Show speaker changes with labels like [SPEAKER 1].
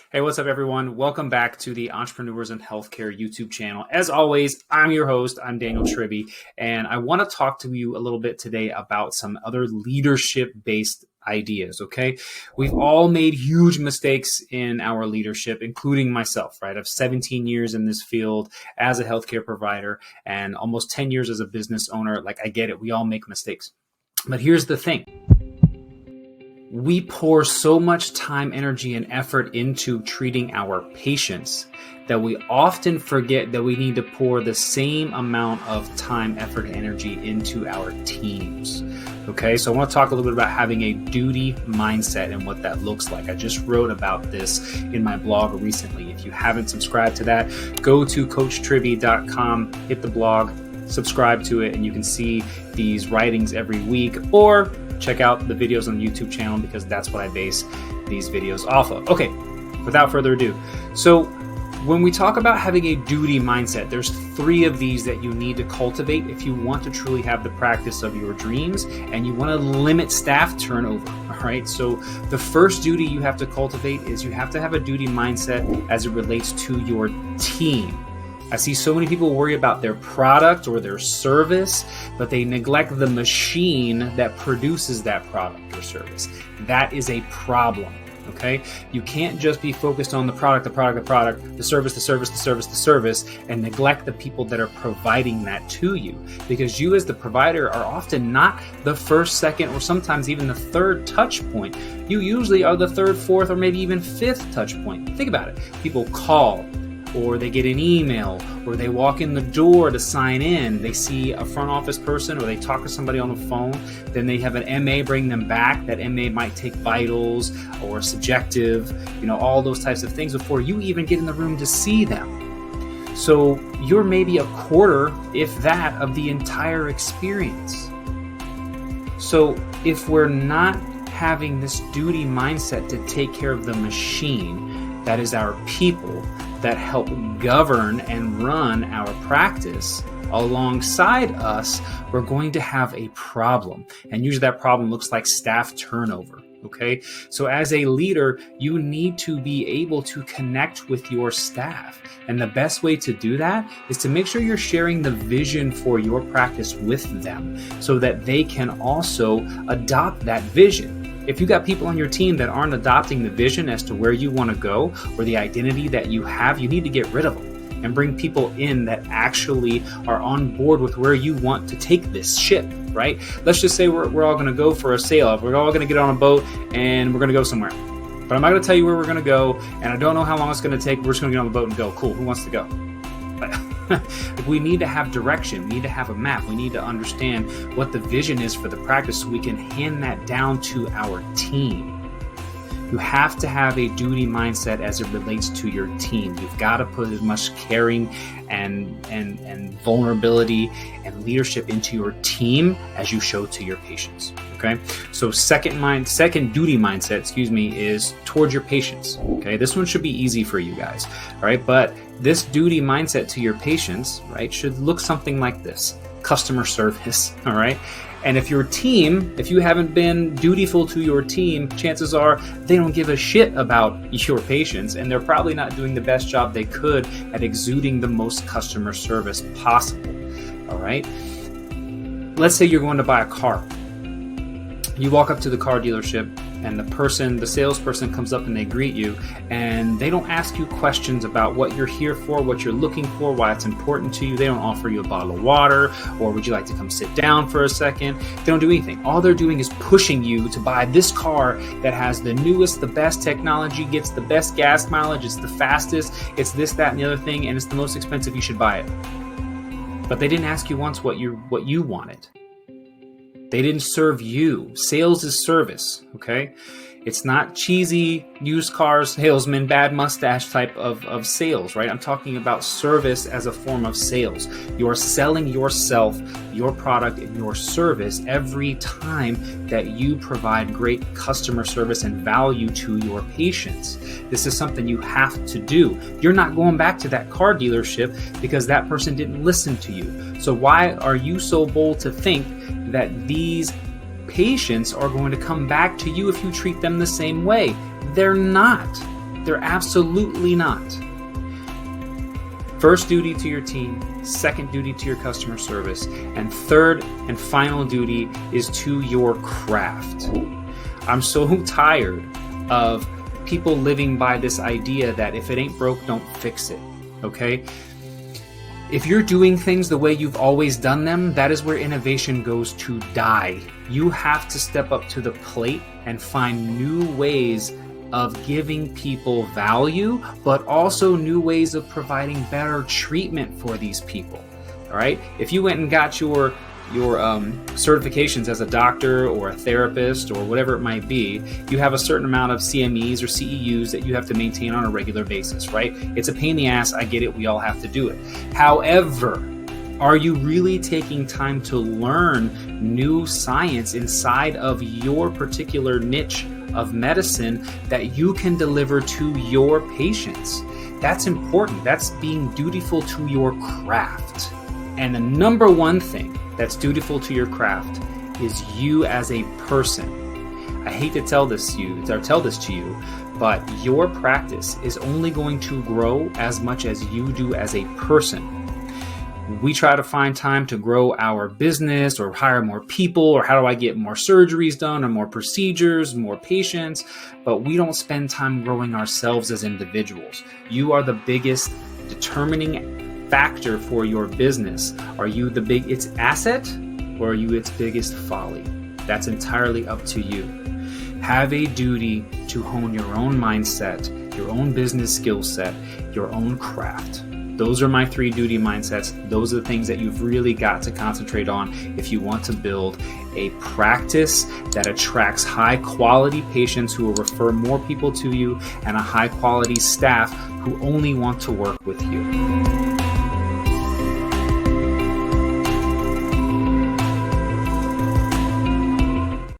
[SPEAKER 1] Hey, what's up, everyone? Welcome back to the Entrepreneurs in Healthcare YouTube channel. As always, I'm your host. I'm Daniel Tribby, and I want to talk to you a little bit today about some other leadership-based ideas, okay? We've all made huge mistakes in our leadership, including myself, right? I have 17 years in this field as a healthcare provider and almost 10 years as a business owner. Like, I get it. We all make mistakes. But here's the thing. We pour so much time, energy, and effort into treating our patients that we often forget that we need to pour the same amount of time, effort, and energy into our teams. Okay, so I want to talk a little bit about having a duty mindset and what that looks like. I just wrote about this in my blog recently. If you haven't subscribed to that, go to coachtribby.com, hit the blog, subscribe to it, and you can see these writings every week, or check out the videos on the YouTube channel because that's what I base these videos off of. Okay, without further ado. So when we talk about having a duty mindset, there's 3 of these that you need to cultivate if you want to truly have the practice of your dreams and you want to limit staff turnover. All right, so the first duty you have to cultivate is you have to have a duty mindset as it relates to your team. I see so many people worry about their product or their service, but they neglect the machine that produces that product or service. That is a problem, okay? You can't just be focused on the product, the service, and neglect the people that are providing that to you, because you as the provider are often not the first, second, or sometimes even the third touch point. You usually are the third, fourth, or maybe even 5th touch point. Think about it. People call, or they get an email, or they walk in the door to sign in. They see a front office person, or they talk to somebody on the phone. Then they have an MA bring them back. That MA might take vitals or subjective, all those types of things before you even get in the room to see them. So you're maybe a quarter, if that, of the entire experience. So if we're not having this duty mindset to take care of the machine, that is our people, that help govern and run our practice alongside us, we're going to have a problem. And usually that problem looks like staff turnover. Okay, so as a leader, you need to be able to connect with your staff. And the best way to do that is to make sure you're sharing the vision for your practice with them so that they can also adopt that vision. If you got people on your team that aren't adopting the vision as to where you want to go or the identity that you have, you need to get rid of them and bring people in that actually are on board with where you want to take this ship, right? Let's just say we're all going to go for a sail. We're all going to get on a boat and we're going to go somewhere. But I'm not going to tell you where we're going to go, and I don't know how long it's going to take. We're just going to get on the boat and go. Cool. Who wants to go? We need to have direction. We need to have a map. We need to understand what the vision is for the practice so we can hand that down to our team. You have to have a duty mindset as it relates to your team. You've got to put as much caring and vulnerability and leadership into your team as you show to your patients. Okay. So second duty mindset, is towards your patients. Okay. This one should be easy for you guys. All right. But this duty mindset to your patients, right, should look something like this: customer service. All right. And if you haven't been dutiful to your team, chances are they don't give a shit about your patients, and they're probably not doing the best job they could at exuding the most customer service possible. All right. Let's say you're going to buy a car. You walk up to the car dealership, and the salesperson comes up and they greet you, and they don't ask you questions about what you're here for, what you're looking for, why it's important to you. They don't offer you a bottle of water, or would you like to come sit down for a second? They don't do anything. All they're doing is pushing you to buy this car that has the newest, the best technology, gets the best gas mileage, it's the fastest, it's this, that, and the other thing, and it's the most expensive. You should buy it. But they didn't ask you once what you wanted. They didn't serve you. Sales is service, okay? It's not cheesy used car salesman, bad mustache type of sales, right? I'm talking about service as a form of sales. You are selling yourself, your product, and your service every time that you provide great customer service and value to your patients. This is something you have to do. You're not going back to that car dealership because that person didn't listen to you. So why are you so bold to think that these patients are going to come back to you if you treat them the same way? They're not They're absolutely not. First duty to your team, second duty to your customer service, and third and final duty is to your craft. I'm so tired of people living by this idea that if it ain't broke, don't fix it, okay? If you're doing things the way you've always done them, that is where innovation goes to die. You have to step up to the plate and find new ways of giving people value, but also new ways of providing better treatment for these people. All right? If you went and got your certifications as a doctor or a therapist or whatever it might be, you have a certain amount of CMEs or CEUs that you have to maintain on a regular basis, right? It's a pain in the ass. I get it. We all have to do it. However, are you really taking time to learn new science inside of your particular niche of medicine that you can deliver to your patients? That's important. That's being dutiful to your craft. And the number one thing that's dutiful to your craft is you as a person. I hate to tell this to you, but your practice is only going to grow as much as you do as a person. We try to find time to grow our business or hire more people, or how do I get more surgeries done or more procedures, more patients, but we don't spend time growing ourselves as individuals. You are the biggest determining factor for your business. Are you its asset, or are you its biggest folly? That's entirely up to you. Have a duty to hone your own mindset, your own business skill set, your own craft. Those are my 3 duty mindsets. Those are the things that you've really got to concentrate on if you want to build a practice that attracts high quality patients who will refer more people to you, and a high quality staff who only want to work with you.